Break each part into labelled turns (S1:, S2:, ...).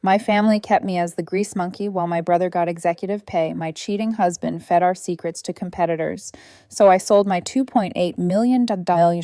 S1: My family kept me as the grease monkey while my brother got executive pay. My cheating husband fed our secrets to competitors. So I sold my $2.8 million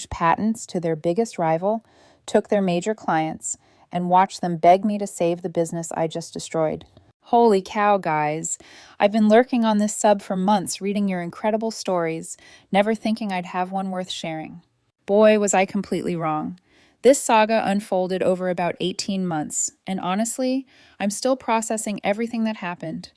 S1: patents to their biggest rival, took their major clients, and watched them beg me to save the business I just destroyed. Holy cow, guys. I've been lurking on this sub for months, reading your incredible stories, never thinking I'd have one worth sharing. Boy, was I completely wrong. This saga unfolded over about 18 months, and honestly, I'm still processing everything that happened.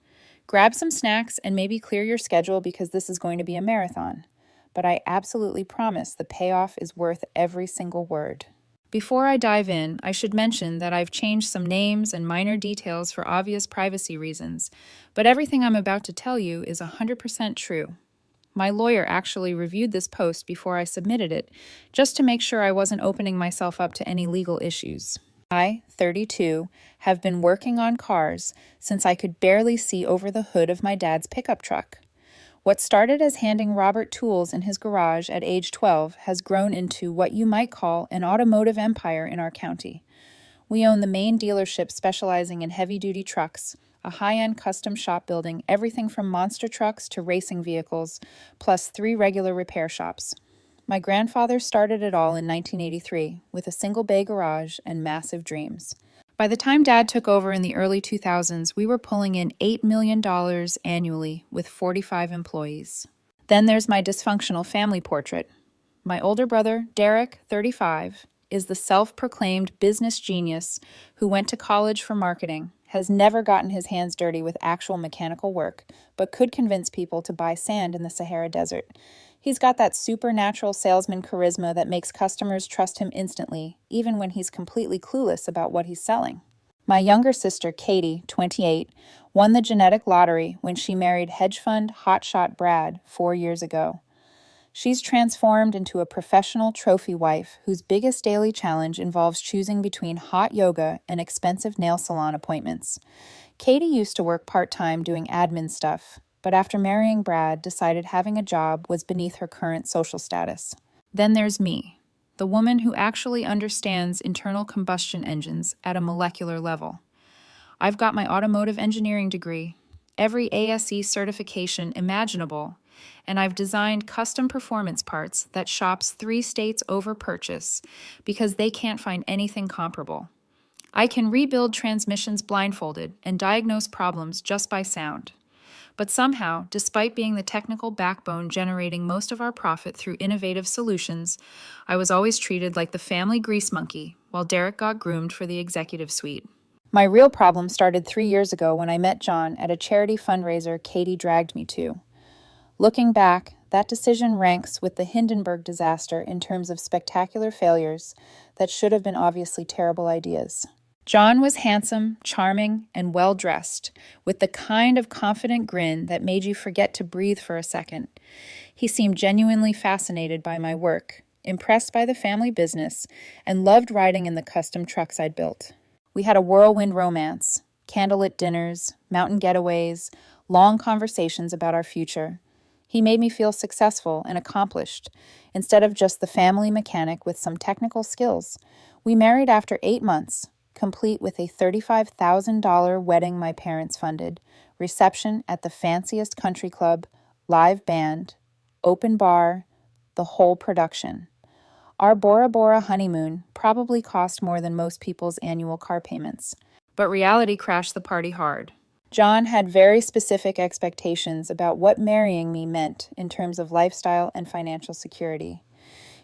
S1: Grab some snacks and maybe clear your schedule because this is going to be a marathon. But I absolutely promise the payoff is worth every single word. Before I dive in, I should mention that I've changed some names and minor details for obvious privacy reasons, but everything I'm about to tell you is 100% true. My lawyer actually reviewed this post before I submitted it, just to make sure I wasn't opening myself up to any legal issues. I, 32, have been working on cars since I could barely see over the hood of my dad's pickup truck. What started as handing Robert tools in his garage at age 12 has grown into what you might call an automotive empire in our county. We own the main dealership specializing in heavy-duty trucks, a high-end custom shop building everything from monster trucks to racing vehicles, plus 3 regular repair shops. My grandfather started it all in 1983 with a single-bay garage and massive dreams. By the time Dad took over in the early 2000s, we were pulling in $8 million annually with 45 employees. Then there's my dysfunctional family portrait. My older brother, Derek, 35, is the self-proclaimed business genius who went to college for marketing, has never gotten his hands dirty with actual mechanical work, but could convince people to buy sand in the Sahara Desert. He's got that supernatural salesman charisma that makes customers trust him instantly, even when he's completely clueless about what he's selling. My younger sister, Katie, 28, won the genetic lottery when she married hedge fund hotshot Brad 4 years ago. She's transformed into a professional trophy wife whose biggest daily challenge involves choosing between hot yoga and expensive nail salon appointments. Katie used to work part-time doing admin stuff, but after marrying Brad, decided having a job was beneath her current social status. Then there's me, the woman who actually understands internal combustion engines at a molecular level. I've got my automotive engineering degree, every ASE certification imaginable, and I've designed custom performance parts that shops 3 states over purchase because they can't find anything comparable. I can rebuild transmissions blindfolded and diagnose problems just by sound. But somehow, despite being the technical backbone generating most of our profit through innovative solutions, I was always treated like the family grease monkey while Derek got groomed for the executive suite. My real problem started 3 years ago when I met John at a charity fundraiser Katie dragged me to. Looking back, that decision ranks with the Hindenburg disaster in terms of spectacular failures that should have been obviously terrible ideas. John was handsome, charming, and well-dressed, with the kind of confident grin that made you forget to breathe for a second. He seemed genuinely fascinated by my work, impressed by the family business, and loved riding in the custom trucks I'd built. We had a whirlwind romance, candlelit dinners, mountain getaways, long conversations about our future. He made me feel successful and accomplished, instead of just the family mechanic with some technical skills. We married after 8 months, complete with a $35,000 wedding my parents funded, reception at the fanciest country club, live band, open bar, the whole production. Our Bora Bora honeymoon probably cost more than most people's annual car payments. But reality crashed the party hard. John had very specific expectations about what marrying me meant in terms of lifestyle and financial security.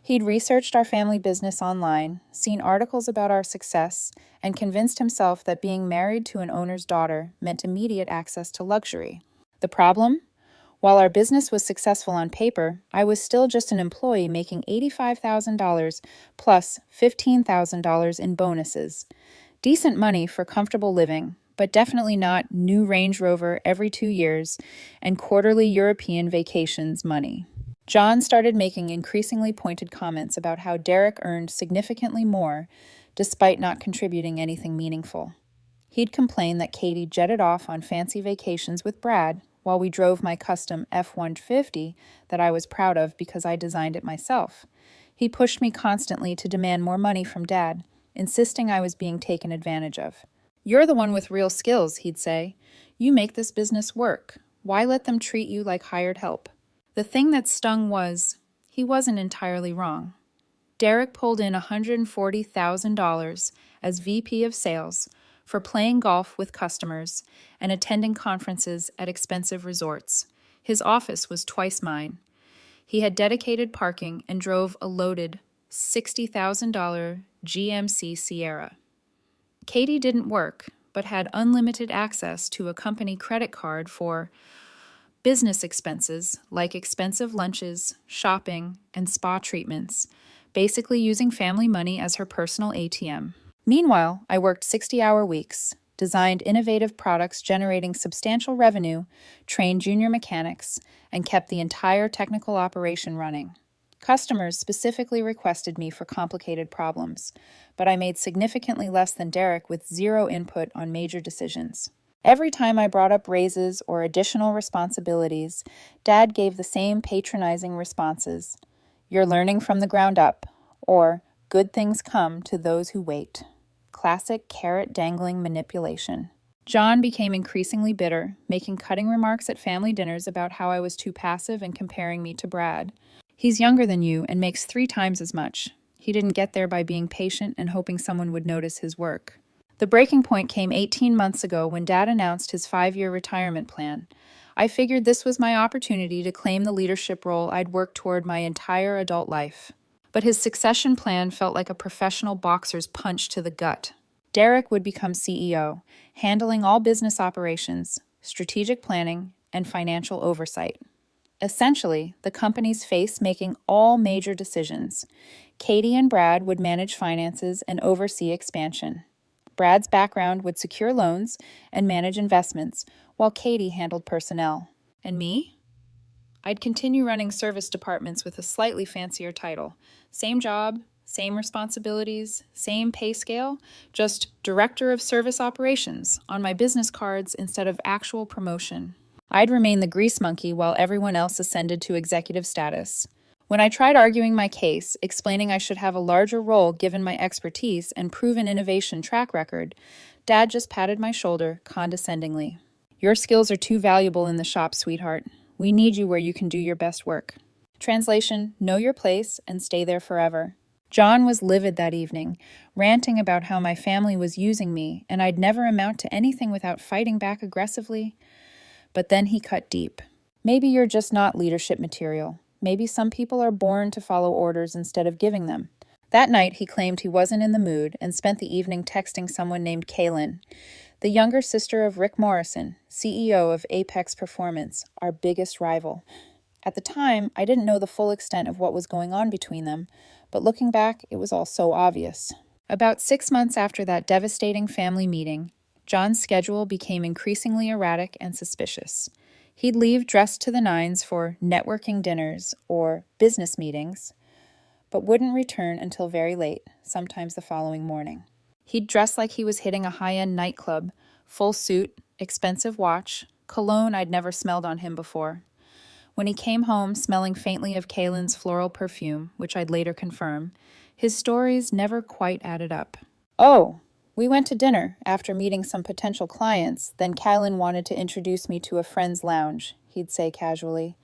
S1: He'd researched our family business online, seen articles about our success, and convinced himself that being married to an owner's daughter meant immediate access to luxury. The problem? While our business was successful on paper, I was still just an employee making $85,000 plus $15,000 in bonuses. Decent money for comfortable living, but definitely not new Range Rover every 2 years and quarterly European vacations money. John started making increasingly pointed comments about how Derek earned significantly more, despite not contributing anything meaningful. He'd complain that Katie jetted off on fancy vacations with Brad while we drove my custom F-150 that I was proud of because I designed it myself. He pushed me constantly to demand more money from Dad, insisting I was being taken advantage of. "You're the one with real skills," he'd say. "You make this business work. Why let them treat you like hired help?" The thing that stung was, he wasn't entirely wrong. Derek pulled in $140,000 as VP of Sales for playing golf with customers and attending conferences at expensive resorts. His office was twice mine. He had dedicated parking and drove a loaded $60,000 GMC Sierra. Katie didn't work, but had unlimited access to a company credit card for business expenses like expensive lunches, shopping, and spa treatments, basically using family money as her personal ATM. Meanwhile, I worked 60-hour weeks, designed innovative products generating substantial revenue, trained junior mechanics, and kept the entire technical operation running. Customers specifically requested me for complicated problems, but I made significantly less than Derek with zero input on major decisions. Every time I brought up raises or additional responsibilities, Dad gave the same patronizing responses. "You're learning from the ground up," or "Good things come to those who wait." Classic carrot-dangling manipulation. John became increasingly bitter, making cutting remarks at family dinners about how I was too passive and comparing me to Brad. "He's younger than you and makes 3 times as much. He didn't get there by being patient and hoping someone would notice his work." The breaking point came 18 months ago when Dad announced his 5-year retirement plan. I figured this was my opportunity to claim the leadership role I'd worked toward my entire adult life. But his succession plan felt like a professional boxer's punch to the gut. Derek would become CEO, handling all business operations, strategic planning, and financial oversight. Essentially, the company's face making all major decisions. Katie and Brad would manage finances and oversee expansion. Brad's background would secure loans and manage investments, while Katie handled personnel. And me? I'd continue running service departments with a slightly fancier title. Same job, same responsibilities, same pay scale, just Director of Service Operations on my business cards instead of actual promotion. I'd remain the grease monkey while everyone else ascended to executive status. When I tried arguing my case, explaining I should have a larger role given my expertise and proven innovation track record, Dad just patted my shoulder condescendingly. "Your skills are too valuable in the shop, sweetheart. We need you where you can do your best work." Translation: know your place and stay there forever. John was livid that evening, ranting about how my family was using me and I'd never amount to anything without fighting back aggressively. But then he cut deep. "Maybe you're just not leadership material. Maybe some people are born to follow orders instead of giving them." That night, he claimed he wasn't in the mood and spent the evening texting someone named Kaylin, the younger sister of Rick Morrison, CEO of Apex Performance, our biggest rival. At the time, I didn't know the full extent of what was going on between them, but looking back, it was all so obvious. About 6 months after that devastating family meeting, John's schedule became increasingly erratic and suspicious. He'd leave dressed to the nines for networking dinners or business meetings, but wouldn't return until very late, sometimes the following morning. He'd dress like he was hitting a high-end nightclub, full suit, expensive watch, cologne I'd never smelled on him before. When he came home smelling faintly of Kaylin's floral perfume, which I'd later confirm, his stories never quite added up. "Oh, we went to dinner after meeting some potential clients, then Kaylin wanted to introduce me to a friend's lounge," he'd say casually.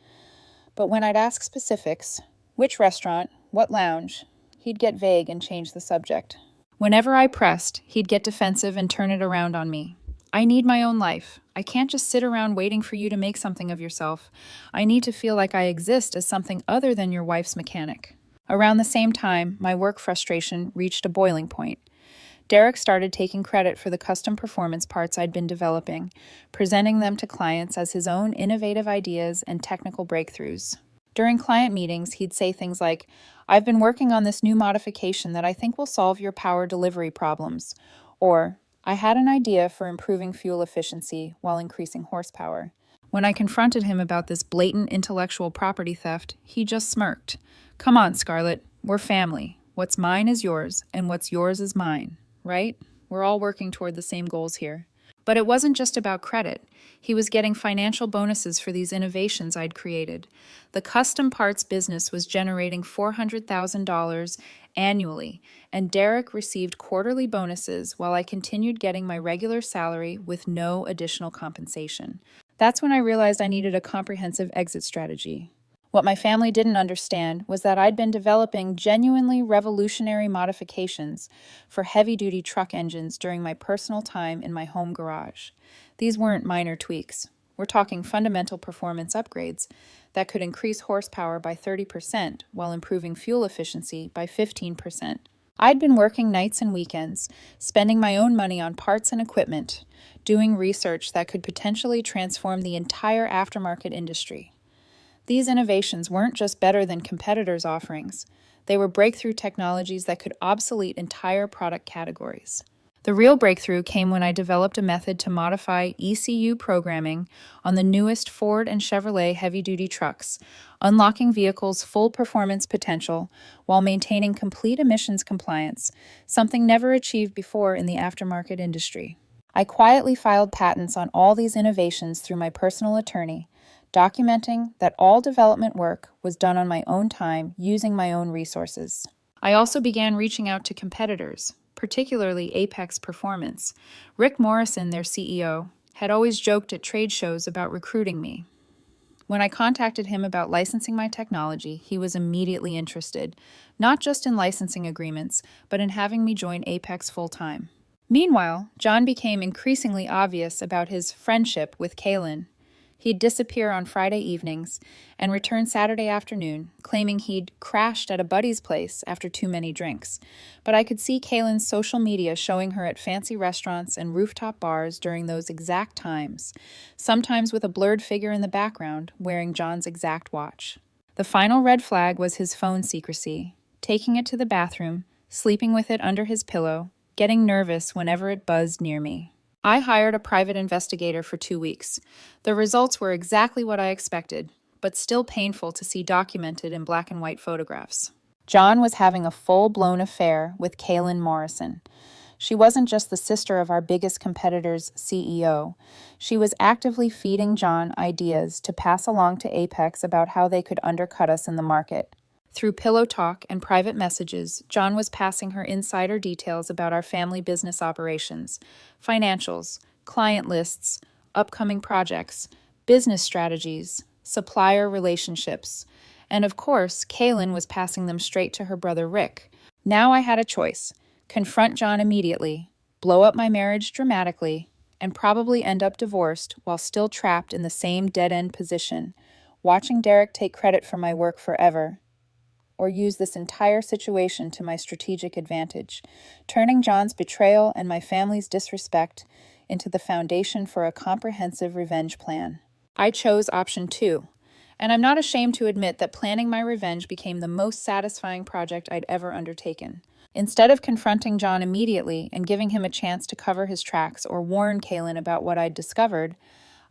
S1: But when I'd ask specifics, which restaurant, what lounge, he'd get vague and change the subject. Whenever I pressed, he'd get defensive and turn it around on me. "I need my own life. I can't just sit around waiting for you to make something of yourself. I need to feel like I exist as something other than your wife's mechanic." Around the same time, my work frustration reached a boiling point. Derek started taking credit for the custom performance parts I'd been developing, presenting them to clients as his own innovative ideas and technical breakthroughs. During client meetings, he'd say things like, "I've been working on this new modification that I think will solve your power delivery problems," or "I had an idea for improving fuel efficiency while increasing horsepower." When I confronted him about this blatant intellectual property theft, he just smirked. "Come on, Scarlett, we're family. What's mine is yours, and what's yours is mine. Right? We're all working toward the same goals here." But it wasn't just about credit. He was getting financial bonuses for these innovations I'd created. The custom parts business was generating $400,000 annually, and Derek received quarterly bonuses while I continued getting my regular salary with no additional compensation. That's when I realized I needed a comprehensive exit strategy. What my family didn't understand was that I'd been developing genuinely revolutionary modifications for heavy-duty truck engines during my personal time in my home garage. These weren't minor tweaks. We're talking fundamental performance upgrades that could increase horsepower by 30% while improving fuel efficiency by 15%. I'd been working nights and weekends, spending my own money on parts and equipment, doing research that could potentially transform the entire aftermarket industry. These innovations weren't just better than competitors' offerings, they were breakthrough technologies that could obsolete entire product categories. The real breakthrough came when I developed a method to modify ECU programming on the newest Ford and Chevrolet heavy-duty trucks, unlocking vehicles' full performance potential while maintaining complete emissions compliance, something never achieved before in the aftermarket industry. I quietly filed patents on all these innovations through my personal attorney, documenting that all development work was done on my own time using my own resources. I also began reaching out to competitors, particularly Apex Performance. Rick Morrison, their CEO, had always joked at trade shows about recruiting me. When I contacted him about licensing my technology, he was immediately interested, not just in licensing agreements, but in having me join Apex full-time. Meanwhile, John became increasingly obvious about his friendship with Kaylin. He'd disappear on Friday evenings and return Saturday afternoon, claiming he'd crashed at a buddy's place after too many drinks. But I could see Kaylin's social media showing her at fancy restaurants and rooftop bars during those exact times, sometimes with a blurred figure in the background wearing John's exact watch. The final red flag was his phone secrecy, taking it to the bathroom, sleeping with it under his pillow, getting nervous whenever it buzzed near me. I hired a private investigator for 2 weeks. The results were exactly what I expected, but still painful to see documented in black and white photographs. John was having a full-blown affair with Kaylin Morrison. She wasn't just the sister of our biggest competitor's CEO. She was actively feeding John ideas to pass along to Apex about how they could undercut us in the market. Through pillow talk and private messages, John was passing her insider details about our family business operations, financials, client lists, upcoming projects, business strategies, supplier relationships, and of course, Kaylin was passing them straight to her brother Rick. Now I had a choice: confront John immediately, blow up my marriage dramatically, and probably end up divorced while still trapped in the same dead-end position, watching Derek take credit for my work forever, or use this entire situation to my strategic advantage, turning John's betrayal and my family's disrespect into the foundation for a comprehensive revenge plan. I chose option 2, and I'm not ashamed to admit that planning my revenge became the most satisfying project I'd ever undertaken. Instead of confronting John immediately and giving him a chance to cover his tracks or warn Kaylin about what I'd discovered,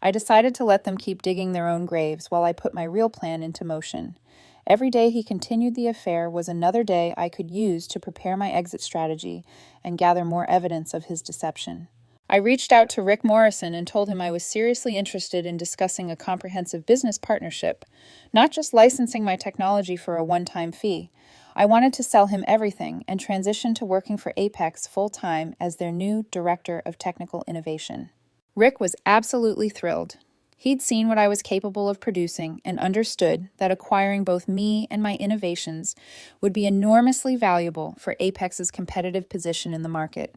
S1: I decided to let them keep digging their own graves while I put my real plan into motion. Every day he continued the affair was another day I could use to prepare my exit strategy and gather more evidence of his deception. I reached out to Rick Morrison and told him I was seriously interested in discussing a comprehensive business partnership, not just licensing my technology for a one-time fee. I wanted to sell him everything and transition to working for Apex full-time as their new Director of Technical Innovation. Rick was absolutely thrilled. He'd seen what I was capable of producing and understood that acquiring both me and my innovations would be enormously valuable for Apex's competitive position in the market.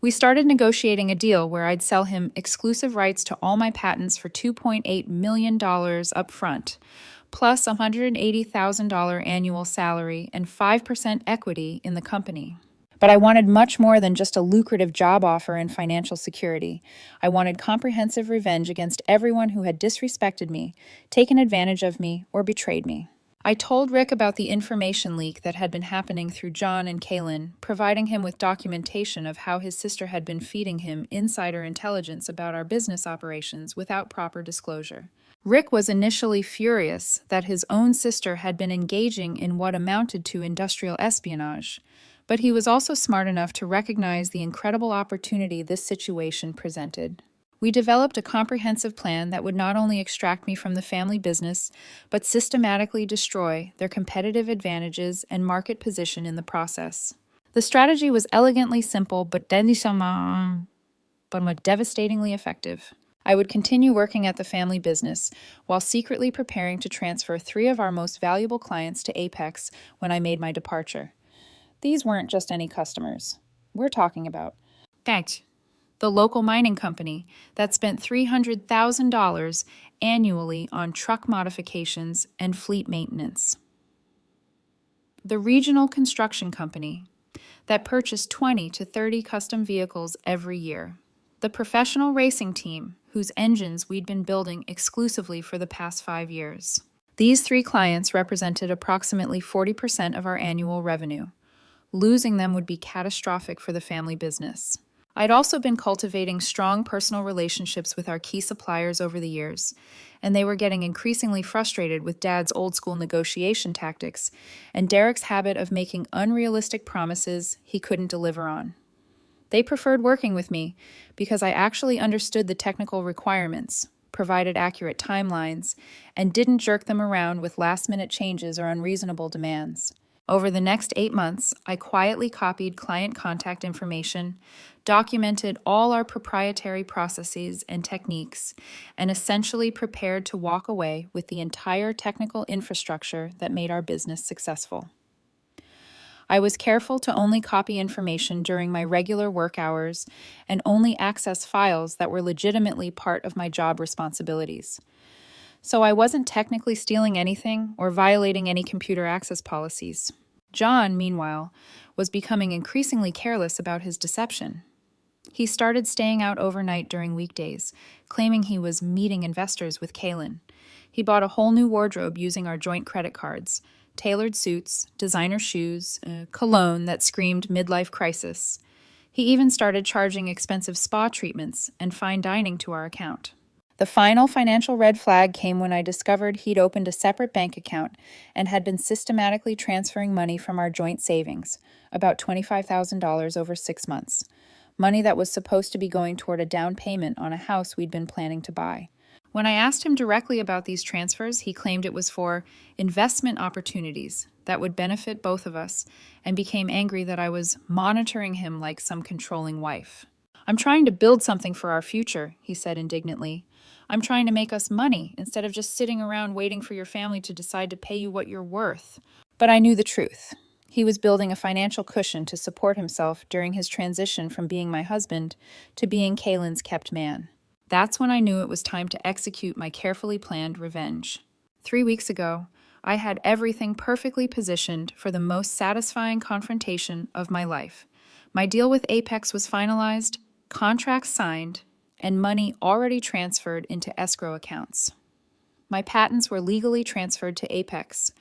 S1: We started negotiating a deal where I'd sell him exclusive rights to all my patents for $2.8 million up front, plus a $180,000 annual salary and 5% equity in the company. But I wanted much more than just a lucrative job offer and financial security. I wanted comprehensive revenge against everyone who had disrespected me, taken advantage of me, or betrayed me. I told Rick about the information leak that had been happening through John and Kaylin, providing him with documentation of how his sister had been feeding him insider intelligence about our business operations without proper disclosure. Rick was initially furious that his own sister had been engaging in what amounted to industrial espionage, but he was also smart enough to recognize the incredible opportunity this situation presented. We developed a comprehensive plan that would not only extract me from the family business, but systematically destroy their competitive advantages and market position in the process. The strategy was elegantly simple, but devastatingly effective. I would continue working at the family business while secretly preparing to transfer 3 of our most valuable clients to Apex when I made my departure. These weren't just any customers. We're talking about the local mining company that spent $300,000 annually on truck modifications and fleet maintenance. The regional construction company that purchased 20 to 30 custom vehicles every year. The professional racing team whose engines we'd been building exclusively for the past 5 years. These 3 clients represented approximately 40% of our annual revenue. Losing them would be catastrophic for the family business. I'd also been cultivating strong personal relationships with our key suppliers over the years, and they were getting increasingly frustrated with Dad's old-school negotiation tactics and Derek's habit of making unrealistic promises he couldn't deliver on. They preferred working with me because I actually understood the technical requirements, provided accurate timelines, and didn't jerk them around with last-minute changes or unreasonable demands. Over the next 8 months, I quietly copied client contact information, documented all our proprietary processes and techniques, and essentially prepared to walk away with the entire technical infrastructure that made our business successful. I was careful to only copy information during my regular work hours and only access files that were legitimately part of my job responsibilities. So I wasn't technically stealing anything or violating any computer access policies. John, meanwhile, was becoming increasingly careless about his deception. He started staying out overnight during weekdays, claiming he was meeting investors with Kaylin. He bought a whole new wardrobe using our joint credit cards, tailored suits, designer shoes, cologne that screamed midlife crisis. He even started charging expensive spa treatments and fine dining to our account. The final financial red flag came when I discovered he'd opened a separate bank account and had been systematically transferring money from our joint savings, about $25,000 over 6 months, money that was supposed to be going toward a down payment on a house we'd been planning to buy. When I asked him directly about these transfers, he claimed it was for investment opportunities that would benefit both of us, and became angry that I was monitoring him like some controlling wife. "I'm trying to build something for our future," he said indignantly. "I'm trying to make us money instead of just sitting around waiting for your family to decide to pay you what you're worth." But I knew the truth. He was building a financial cushion to support himself during his transition from being my husband to being Kaylin's kept man. That's when I knew it was time to execute my carefully planned revenge. 3 weeks ago, I had everything perfectly positioned for the most satisfying confrontation of my life. My deal with Apex was finalized, contracts signed, and money already transferred into escrow accounts. My patents were legally transferred to Apex.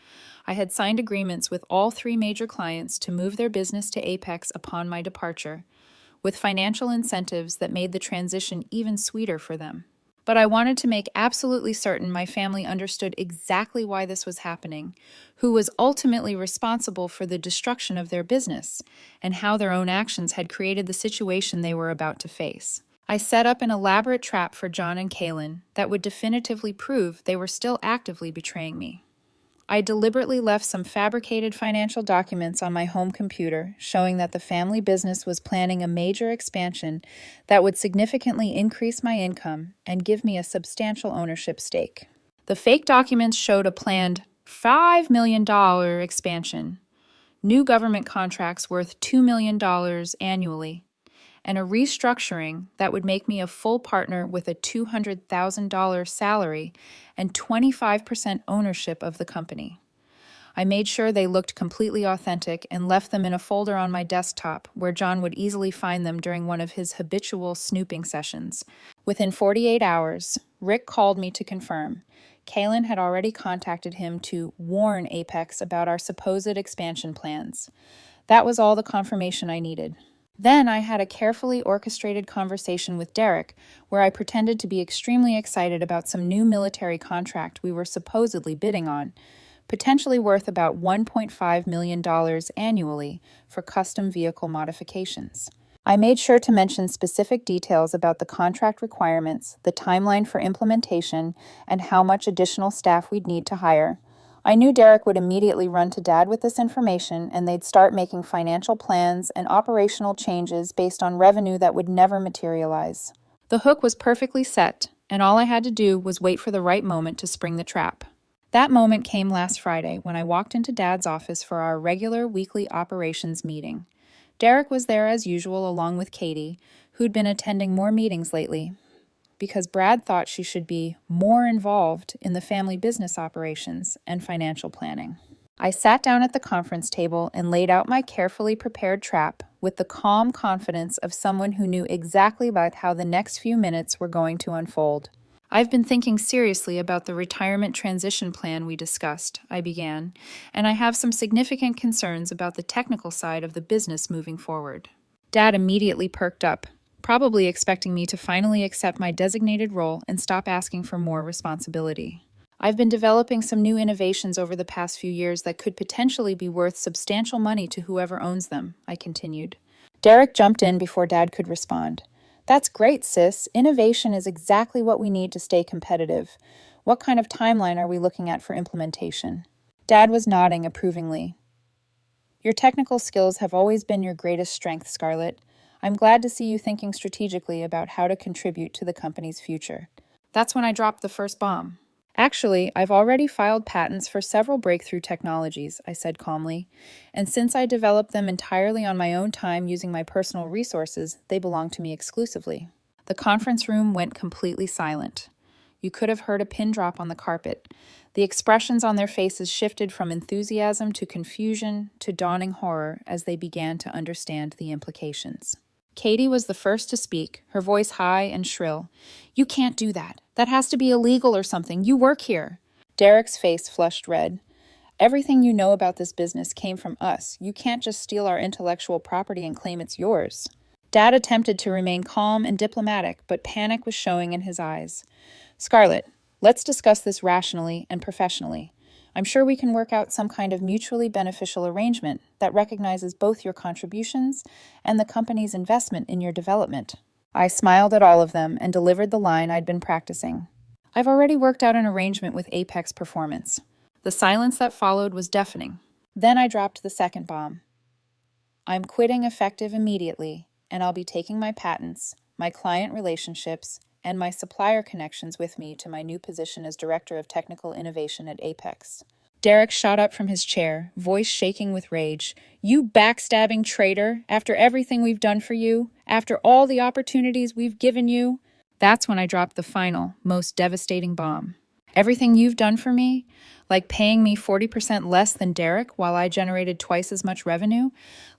S1: I had signed agreements with all 3 major clients to move their business to Apex upon my departure, with financial incentives that made the transition even sweeter for them. But I wanted to make absolutely certain my family understood exactly why this was happening, who was ultimately responsible for the destruction of their business, and how their own actions had created the situation they were about to face. I set up an elaborate trap for John and Kaylin that would definitively prove they were still actively betraying me. I deliberately left some fabricated financial documents on my home computer showing that the family business was planning a major expansion that would significantly increase my income and give me a substantial ownership stake. The fake documents showed a planned $5 million expansion, new government contracts worth $2 million annually, and a restructuring that would make me a full partner with a $200,000 salary and 25% ownership of the company. I made sure they looked completely authentic and left them in a folder on my desktop where John would easily find them during one of his habitual snooping sessions. Within 48 hours, Rick called me to confirm. Kaylin had already contacted him to warn Apex about our supposed expansion plans. That was all the confirmation I needed. Then I had a carefully orchestrated conversation with Derek where I pretended to be extremely excited about some new military contract we were supposedly bidding on, potentially worth about $1.5 million annually for custom vehicle modifications. I made sure to mention specific details about the contract requirements, the timeline for implementation, and how much additional staff we'd need to hire. I knew Derek would immediately run to Dad with this information, and they'd start making financial plans and operational changes based on revenue that would never materialize. The hook was perfectly set, and all I had to do was wait for the right moment to spring the trap. That moment came last Friday when I walked into Dad's office for our regular weekly operations meeting. Derek was there as usual along with Katie, who'd been attending more meetings lately, because Brad thought she should be more involved in the family business operations and financial planning. I sat down at the conference table and laid out my carefully prepared trap with the calm confidence of someone who knew exactly about how the next few minutes were going to unfold. I've been thinking seriously about the retirement transition plan we discussed, I began, and I have some significant concerns about the technical side of the business moving forward. Dad immediately perked up, probably expecting me to finally accept my designated role and stop asking for more responsibility. I've been developing some new innovations over the past few years that could potentially be worth substantial money to whoever owns them, I continued. Derek jumped in before Dad could respond. That's great, sis. Innovation is exactly what we need to stay competitive. What kind of timeline are we looking at for implementation? Dad was nodding approvingly. Your technical skills have always been your greatest strength, Scarlett. I'm glad to see you thinking strategically about how to contribute to the company's future. That's when I dropped the first bomb. Actually, I've already filed patents for several breakthrough technologies, I said calmly, and since I developed them entirely on my own time using my personal resources, they belong to me exclusively. The conference room went completely silent. You could have heard a pin drop on the carpet. The expressions on their faces shifted from enthusiasm to confusion to dawning horror as they began to understand the implications. Katie was the first to speak, her voice high and shrill. You can't do that. That has to be illegal or something. You work here. Derek's face flushed red. Everything you know about this business came from us. You can't just steal our intellectual property and claim it's yours. Dad attempted to remain calm and diplomatic, but panic was showing in his eyes. Scarlett, let's discuss this rationally and professionally. I'm sure we can work out some kind of mutually beneficial arrangement that recognizes both your contributions and the company's investment in your development. I smiled at all of them and delivered the line I'd been practicing. I've already worked out an arrangement with Apex Performance. The silence that followed was deafening. Then I dropped the second bomb. I'm quitting effective immediately, and I'll be taking my patents, my client relationships, and my supplier connections with me to my new position as Director of Technical Innovation at Apex. Derek shot up from his chair, voice shaking with rage. You backstabbing traitor, after everything we've done for you, after all the opportunities we've given you. That's when I dropped the final, most devastating bomb. Everything you've done for me, like paying me 40% less than Derek while I generated twice as much revenue,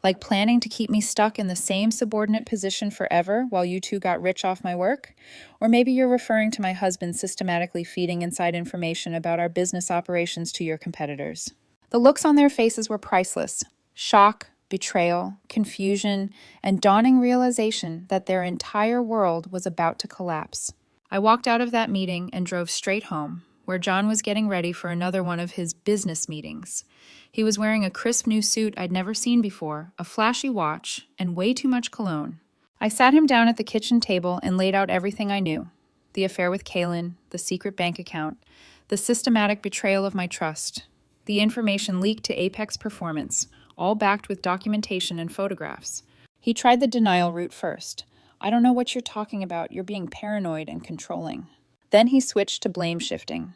S1: like planning to keep me stuck in the same subordinate position forever while you two got rich off my work, or maybe you're referring to my husband systematically feeding inside information about our business operations to your competitors. The looks on their faces were priceless. Shock, betrayal, confusion, and dawning realization that their entire world was about to collapse. I walked out of that meeting and drove straight home, where John was getting ready for another one of his business meetings. He was wearing a crisp new suit I'd never seen before, a flashy watch, and way too much cologne. I sat him down at the kitchen table and laid out everything I knew. The affair with Kaylin, the secret bank account, the systematic betrayal of my trust, the information leaked to Apex Performance, all backed with documentation and photographs. He tried the denial route first. I don't know what you're talking about. You're being paranoid and controlling. Then he switched to blame shifting.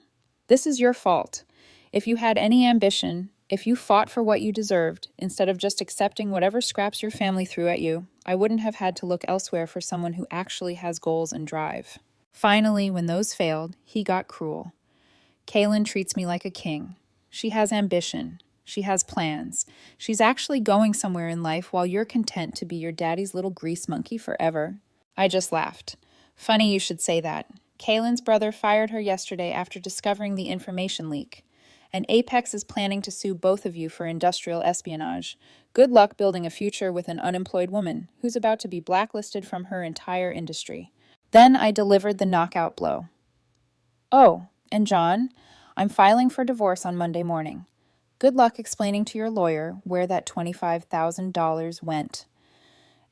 S1: This is your fault. If you had any ambition, if you fought for what you deserved, instead of just accepting whatever scraps your family threw at you, I wouldn't have had to look elsewhere for someone who actually has goals and drive. Finally, when those failed, he got cruel. Kaylin treats me like a king. She has ambition. She has plans. She's actually going somewhere in life while you're content to be your daddy's little grease monkey forever. I just laughed. Funny you should say that. Kaylin's brother fired her yesterday after discovering the information leak. And Apex is planning to sue both of you for industrial espionage. Good luck building a future with an unemployed woman who's about to be blacklisted from her entire industry. Then I delivered the knockout blow. Oh, and John, I'm filing for divorce on Monday morning. Good luck explaining to your lawyer where that $25,000 went.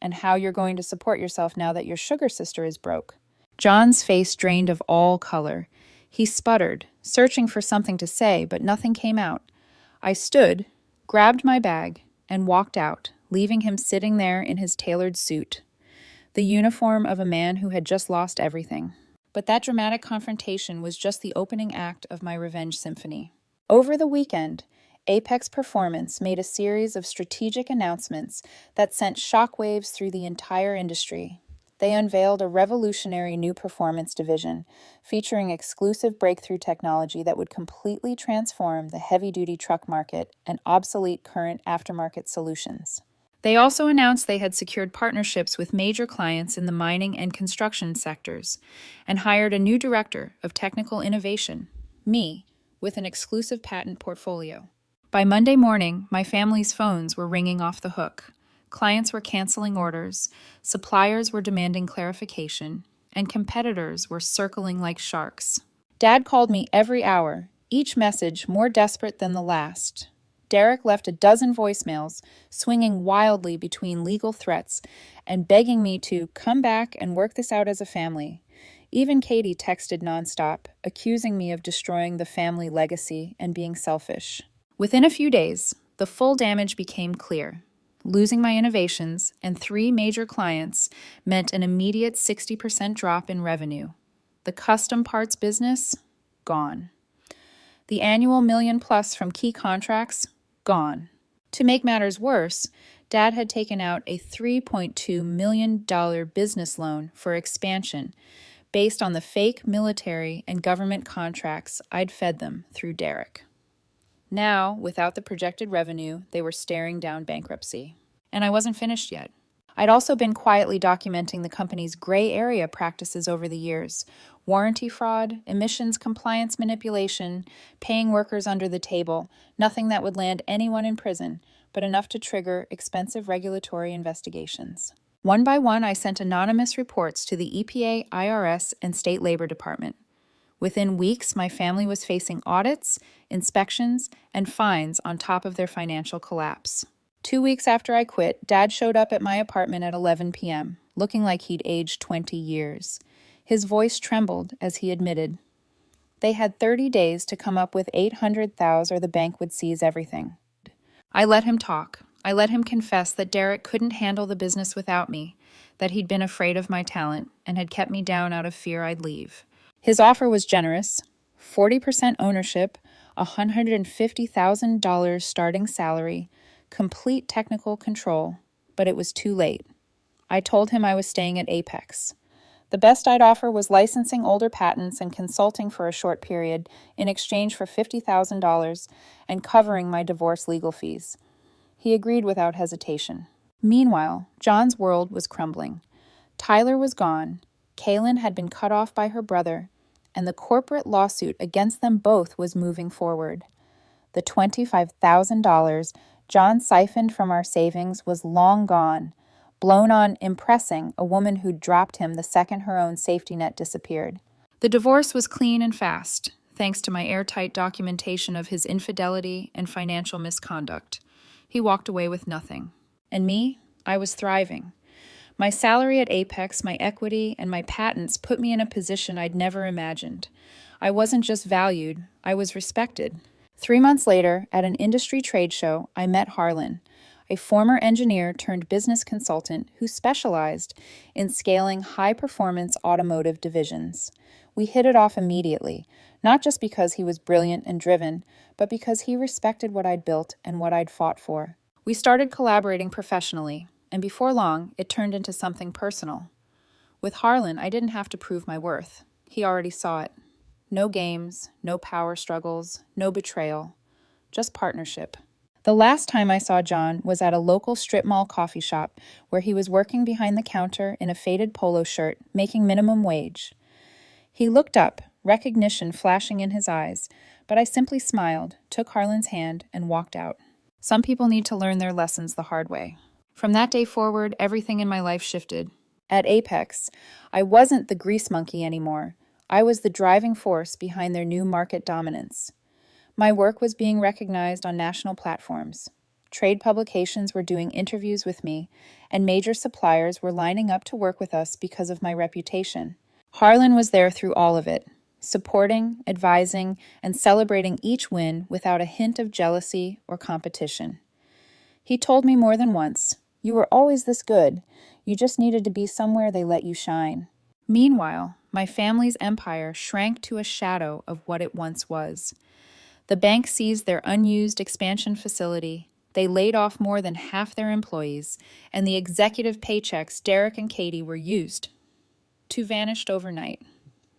S1: and how you're going to support yourself now that your sugar sister is broke." John's face drained of all color. He sputtered, searching for something to say, but nothing came out. I stood, grabbed my bag, and walked out, leaving him sitting there in his tailored suit, the uniform of a man who had just lost everything. But that dramatic confrontation was just the opening act of my revenge symphony. Over the weekend, Apex Performance made a series of strategic announcements that sent shockwaves through the entire industry. They unveiled a revolutionary new performance division, featuring exclusive breakthrough technology that would completely transform the heavy-duty truck market and obsolete current aftermarket solutions. They also announced they had secured partnerships with major clients in the mining and construction sectors, and hired a new director of technical innovation, me, with an exclusive patent portfolio. By Monday morning, my family's phones were ringing off the hook. Clients were canceling orders, suppliers were demanding clarification, and competitors were circling like sharks. Dad called me every hour, each message more desperate than the last. Derek left a dozen voicemails, swinging wildly between legal threats and begging me to come back and work this out as a family. Even Katie texted nonstop, accusing me of destroying the family legacy and being selfish. Within a few days, the full damage became clear. Losing my innovations and 3 major clients meant an immediate 60% drop in revenue. The custom parts business, gone. The annual $1 million+ from key contracts, gone. To make matters worse, Dad had taken out a $3.2 million business loan for expansion based on the fake military and government contracts I'd fed them through Derek. Now, without the projected revenue, they were staring down bankruptcy. And I wasn't finished yet. I'd also been quietly documenting the company's gray area practices over the years: warranty fraud, emissions compliance manipulation, paying workers under the table, nothing that would land anyone in prison, but enough to trigger expensive regulatory investigations. One by one, I sent anonymous reports to the EPA, IRS, and State Labor Department. Within weeks, my family was facing audits, inspections, and fines on top of their financial collapse. 2 weeks after I quit, Dad showed up at my apartment at 11 p.m., looking like he'd aged 20 years. His voice trembled as he admitted, they had 30 days to come up with $800,000 or the bank would seize everything. I let him talk. I let him confess that Derek couldn't handle the business without me, that he'd been afraid of my talent and had kept me down out of fear I'd leave. His offer was generous: 40% ownership, $150,000 starting salary, complete technical control, but it was too late. I told him I was staying at Apex. The best I'd offer was licensing older patents and consulting for a short period in exchange for $50,000 and covering my divorce legal fees. He agreed without hesitation. Meanwhile, John's world was crumbling. Tyler was gone, Kaylin had been cut off by her brother, and the corporate lawsuit against them both was moving forward. The $25,000 John siphoned from our savings was long gone, blown on impressing a woman who'd dropped him the second her own safety net disappeared. The divorce was clean and fast, thanks to my airtight documentation of his infidelity and financial misconduct. He walked away with nothing. And me, I was thriving. My salary at Apex, my equity, and my patents put me in a position I'd never imagined. I wasn't just valued, I was respected. 3 months later, at an industry trade show, I met Harlan, a former engineer turned business consultant who specialized in scaling high-performance automotive divisions. We hit it off immediately, not just because he was brilliant and driven, but because he respected what I'd built and what I'd fought for. We started collaborating professionally, and before long, it turned into something personal. With Harlan, I didn't have to prove my worth. He already saw it. No games, no power struggles, no betrayal, just partnership. The last time I saw John was at a local strip mall coffee shop where he was working behind the counter in a faded polo shirt, making minimum wage. He looked up, recognition flashing in his eyes, but I simply smiled, took Harlan's hand, and walked out. Some people need to learn their lessons the hard way. From that day forward, everything in my life shifted. At Apex, I wasn't the grease monkey anymore. I was the driving force behind their new market dominance. My work was being recognized on national platforms. Trade publications were doing interviews with me, and major suppliers were lining up to work with us because of my reputation. Harlan was there through all of it, supporting, advising, and celebrating each win without a hint of jealousy or competition. He told me more than once, "You were always this good. You just needed to be somewhere they let you shine." Meanwhile, my family's empire shrank to a shadow of what it once was. The bank seized their unused expansion facility. They laid off more than half their employees, and the executive paychecks Derek and Katie were used to vanished overnight.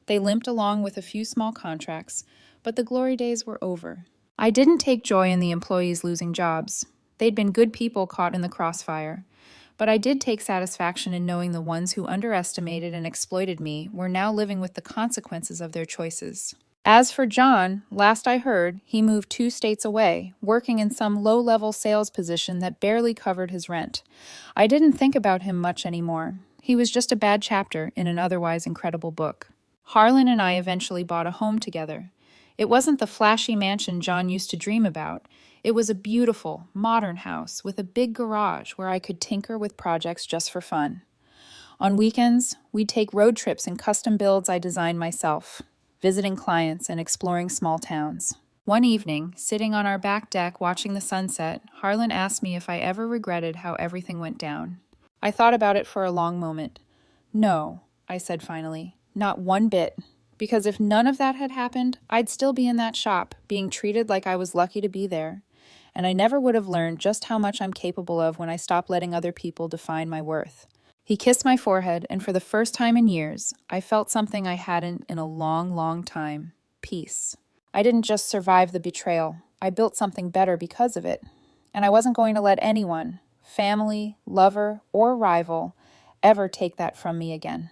S1: They limped along with a few small contracts, but the glory days were over. I didn't take joy in the employees losing jobs. They'd been good people caught in the crossfire. But I did take satisfaction in knowing the ones who underestimated and exploited me were now living with the consequences of their choices. As for John, last I heard, he moved 2 states away, working in some low-level sales position that barely covered his rent. I didn't think about him much anymore. He was just a bad chapter in an otherwise incredible book. Harlan and I eventually bought a home together. It wasn't the flashy mansion John used to dream about. It was a beautiful, modern house with a big garage where I could tinker with projects just for fun. On weekends, we'd take road trips in custom builds I designed myself, visiting clients and exploring small towns. One evening, sitting on our back deck watching the sunset, Harlan asked me if I ever regretted how everything went down. I thought about it for a long moment. "No," I said finally, "not one bit. Because if none of that had happened, I'd still be in that shop, being treated like I was lucky to be there. And I never would have learned just how much I'm capable of when I stopped letting other people define my worth." He kissed my forehead, and for the first time in years, I felt something I hadn't in a long, long time: peace. I didn't just survive the betrayal. I built something better because of it. And I wasn't going to let anyone, family, lover, or rival, ever take that from me again.